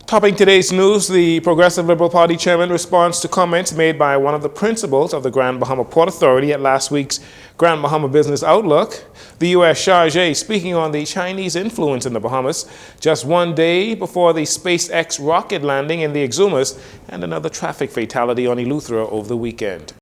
Topping today's news, the Progressive Liberal Party chairman responds to comments made by one of the principals of the Grand Bahama Port Authority at last week's Grand Bahama Business Outlook. The U.S. Chargé speaking on the Chinese influence in the Bahamas just one day before the SpaceX rocket landing in the Exumas and another traffic fatality on Eleuthera over the weekend.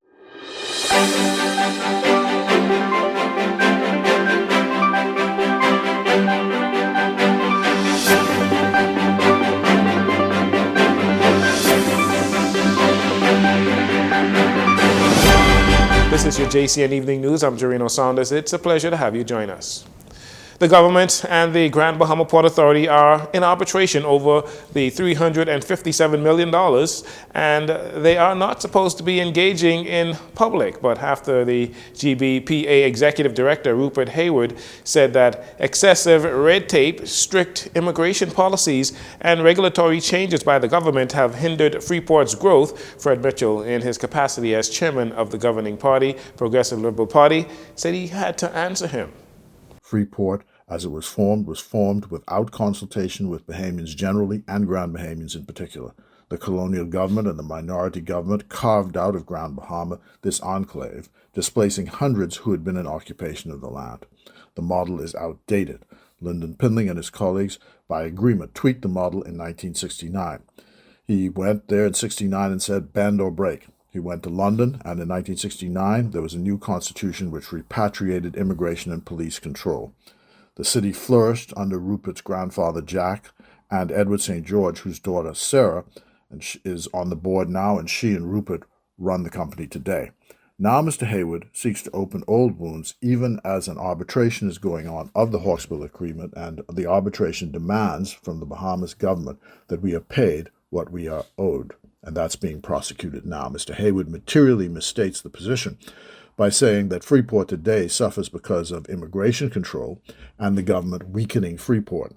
This is your JCN Evening News. I'm Jarino Saunders. It's a pleasure to have you join us. The government and the Grand Bahama Port Authority are in arbitration over the $357 million, and they are not supposed to be engaging in public. But after the GBPA Executive Director, Rupert Hayward, said that excessive red tape, strict immigration policies, and regulatory changes by the government have hindered Freeport's growth, Fred Mitchell, in his capacity as chairman of the governing party, Progressive Liberal Party, said he had to answer him. Freeport, as it was formed without consultation with Bahamians generally and Grand Bahamians in particular. The colonial government and the minority government carved out of Grand Bahama this enclave, displacing hundreds who had been in occupation of the land. The model is outdated. Lyndon Pindling and his colleagues, by agreement, tweaked the model in 1969. He went there in 1969 and said, bend or break. He went to London, and in 1969, there was a new constitution which repatriated immigration and police control. The city flourished under Rupert's grandfather, Jack, and Edward St. George, whose daughter, Sarah, is on the board now, and she and Rupert run the company today. Now Mr. Hayward seeks to open old wounds, even as an arbitration is going on of the Hawkesville Agreement, and the arbitration demands from the Bahamas government that we are paid what we are owed. And that's being prosecuted now. Mr. Hayward materially misstates the position by saying that Freeport today suffers because of immigration control and the government weakening Freeport.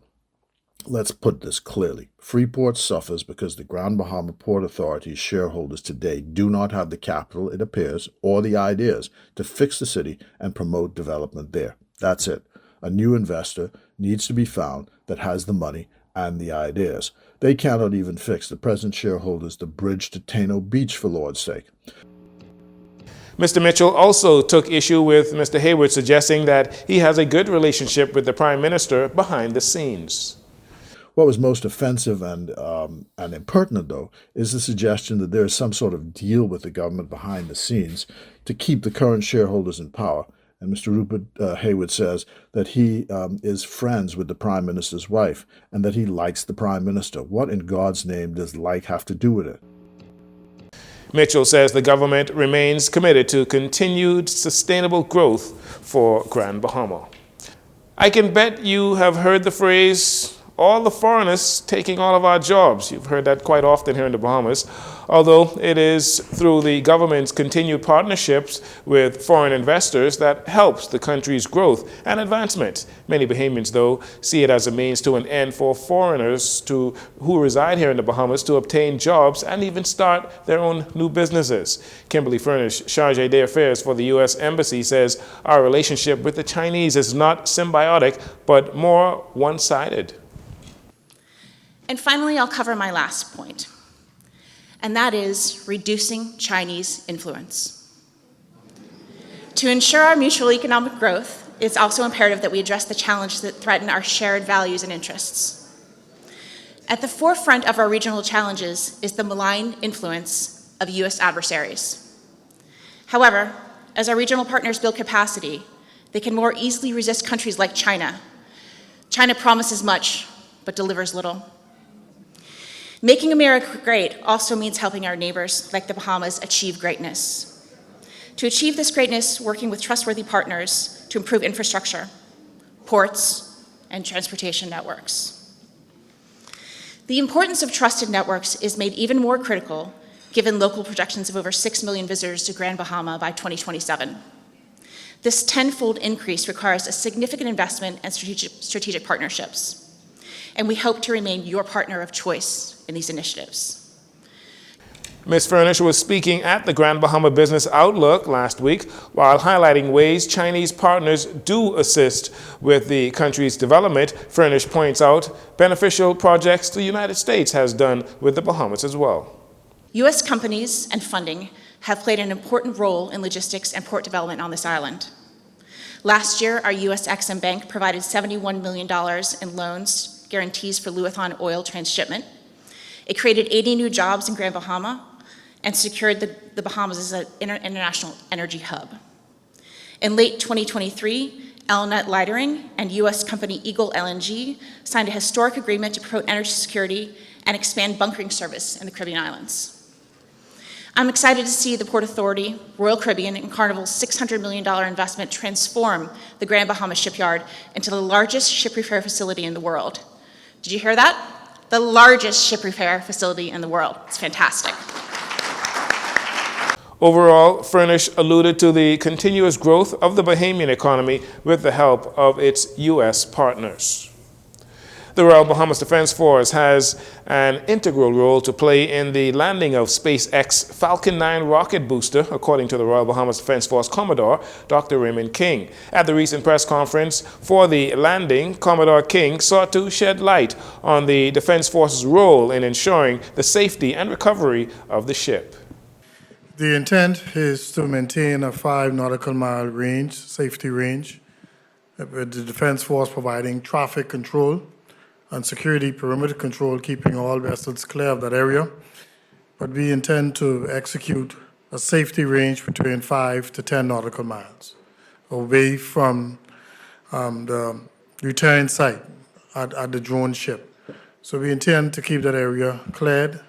Let's put this clearly. Freeport suffers because the Grand Bahama Port Authority's shareholders today do not have the capital, it appears, or the ideas to fix the city and promote development there. That's it. A new investor needs to be found that has the money and the ideas. They cannot even fix the present shareholders the bridge to Tano Beach, for Lord's sake. Mr. Mitchell also took issue with Mr. Hayward suggesting that he has a good relationship with the Prime Minister behind the scenes. What was most offensive and impertinent, though, is the suggestion that there is some sort of deal with the government behind the scenes to keep the current shareholders in power. And Mr. Rupert Hayward says that he is friends with the Prime Minister's wife and that he likes the Prime Minister. What in God's name does like have to do with it? Mitchell says the government remains committed to continued sustainable growth for Grand Bahama. I can bet you have heard the phrase, all the foreigners taking all of our jobs. You've heard that quite often here in the Bahamas, although it is through the government's continued partnerships with foreign investors that helps the country's growth and advancement. Many Bahamians, though, see it as a means to an end for foreigners who reside here in the Bahamas to obtain jobs and even start their own new businesses. Kimberly Furnish, Chargé d'Affaires for the U.S. Embassy, says our relationship with the Chinese is not symbiotic, but more one-sided. And finally, I'll cover my last point, and that is reducing Chinese influence. To ensure our mutual economic growth, it's also imperative that we address the challenges that threaten our shared values and interests. At the forefront of our regional challenges is the malign influence of U.S. adversaries. However, as our regional partners build capacity, they can more easily resist countries like China. China promises much, but delivers little. Making America great also means helping our neighbors, like the Bahamas, achieve greatness. To achieve this greatness, working with trustworthy partners to improve infrastructure, ports, and transportation networks. The importance of trusted networks is made even more critical given local projections of over 6 million visitors to Grand Bahama by 2027. This tenfold increase requires a significant investment and strategic partnerships, and we hope to remain your partner of choice in these initiatives. Ms. Furnish was speaking at the Grand Bahama Business Outlook last week while highlighting ways Chinese partners do assist with the country's development. Furnish points out beneficial projects the United States has done with the Bahamas as well. U.S. companies and funding have played an important role in logistics and port development on this island. Last year, our U.S. Exim Bank provided $71 million in loans, guarantees for Luathon oil transshipment. It created 80 new jobs in Grand Bahama and secured the Bahamas as an international energy hub. In late 2023, Elnet Lightering and U.S. company Eagle LNG signed a historic agreement to promote energy security and expand bunkering service in the Caribbean islands. I'm excited to see the Port Authority, Royal Caribbean, and Carnival's $600 million investment transform the Grand Bahama Shipyard into the largest ship repair facility in the world. Did you hear that? The largest ship repair facility in the world. It's fantastic. Overall, Furnish alluded to the continuous growth of the Bahamian economy with the help of its U.S. partners. The Royal Bahamas Defense Force has an integral role to play in the landing of SpaceX Falcon 9 rocket booster, according to the Royal Bahamas Defense Force Commodore, Dr. Raymond King. At the recent press conference for the landing, Commodore King sought to shed light on the Defense Force's role in ensuring the safety and recovery of the ship. The intent is to maintain a 5 nautical mile range, safety range, with the Defense Force providing traffic control and security perimeter control, keeping all vessels clear of that area. But we intend to execute a safety range between 5 to 10 nautical miles away from the return site at the drone ship. So we intend to keep that area cleared,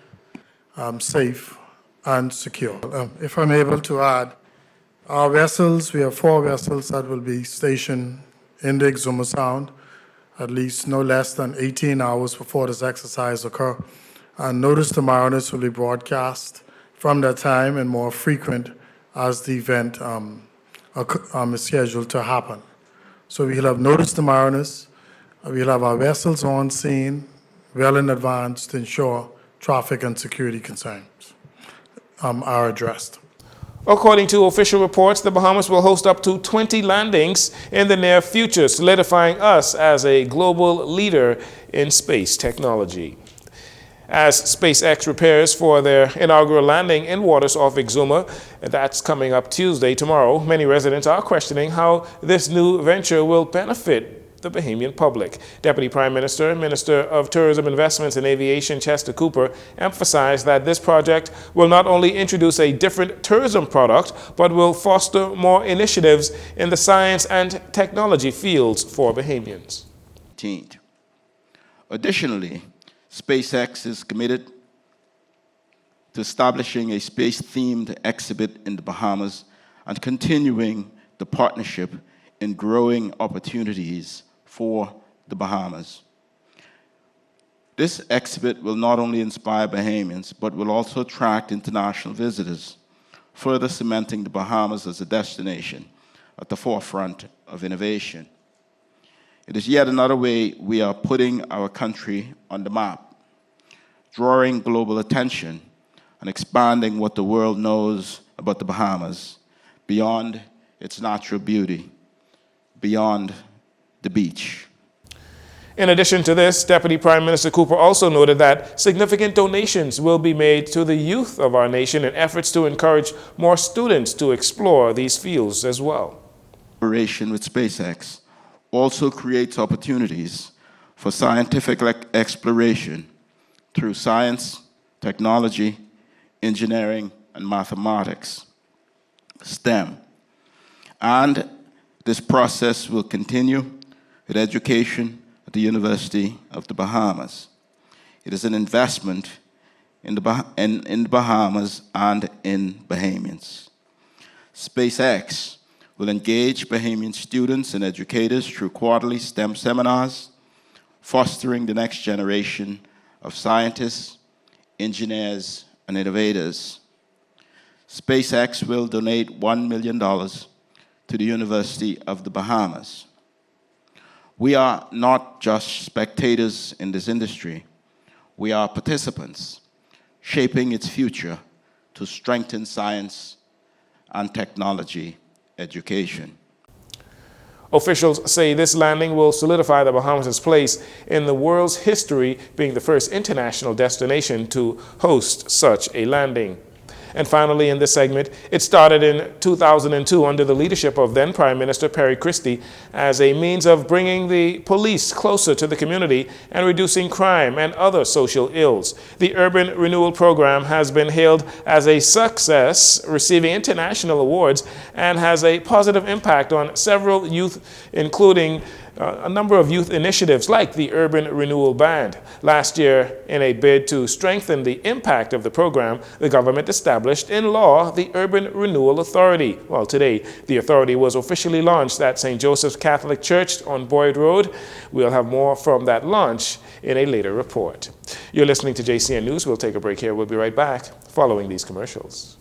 safe, and secure. If I'm able to add, our vessels, we have 4 vessels that will be stationed in the Exuma Sound at least no less than 18 hours before this exercise occur. And notice to mariners will be broadcast from that time and more frequent as the event is scheduled to happen. So we'll have notice to mariners, we'll have our vessels on scene well in advance to ensure traffic and security concerns are addressed. According to official reports, the Bahamas will host up to 20 landings in the near future, solidifying us as a global leader in space technology. As SpaceX prepares for their inaugural landing in waters off Exuma, that's coming up Tuesday, tomorrow, many residents are questioning how this new venture will benefit the Bahamian public. Deputy Prime Minister, Minister of Tourism, Investments and Aviation Chester Cooper emphasized that this project will not only introduce a different tourism product, but will foster more initiatives in the science and technology fields for Bahamians. Additionally, SpaceX is committed to establishing a space-themed exhibit in the Bahamas and continuing the partnership in growing opportunities for the Bahamas. This exhibit will not only inspire Bahamians, but will also attract international visitors, further cementing the Bahamas as a destination at the forefront of innovation. It is yet another way we are putting our country on the map, drawing global attention and expanding what the world knows about the Bahamas beyond its natural beauty, beyond the beach. In addition to this, Deputy Prime Minister Cooper also noted that significant donations will be made to the youth of our nation in efforts to encourage more students to explore these fields as well. Collaboration with SpaceX also creates opportunities for scientific exploration through science, technology, engineering, and mathematics, STEM. And this process will continue with education at the University of the Bahamas. It is an investment in the Bahamas and in Bahamians. SpaceX will engage Bahamian students and educators through quarterly STEM seminars, fostering the next generation of scientists, engineers, and innovators. SpaceX will donate $1 million to the University of the Bahamas. We are not just spectators in this industry. We are participants, shaping its future to strengthen science and technology education. Officials say this landing will solidify the Bahamas' place in the world's history, being the first international destination to host such a landing. And finally, in this segment, it started in 2002 under the leadership of then Prime Minister Perry Christie as a means of bringing the police closer to the community and reducing crime and other social ills. The Urban Renewal Program has been hailed as a success, receiving international awards, and has a positive impact on several youth, including a number of youth initiatives like the Urban Renewal Band. Last year, in a bid to strengthen the impact of the program, the government established in law the Urban Renewal Authority. Well, today, the authority was officially launched at St. Joseph's Catholic Church on Boyd Road. We'll have more from that launch in a later report. You're listening to JCN News. We'll take a break here. We'll be right back following these commercials.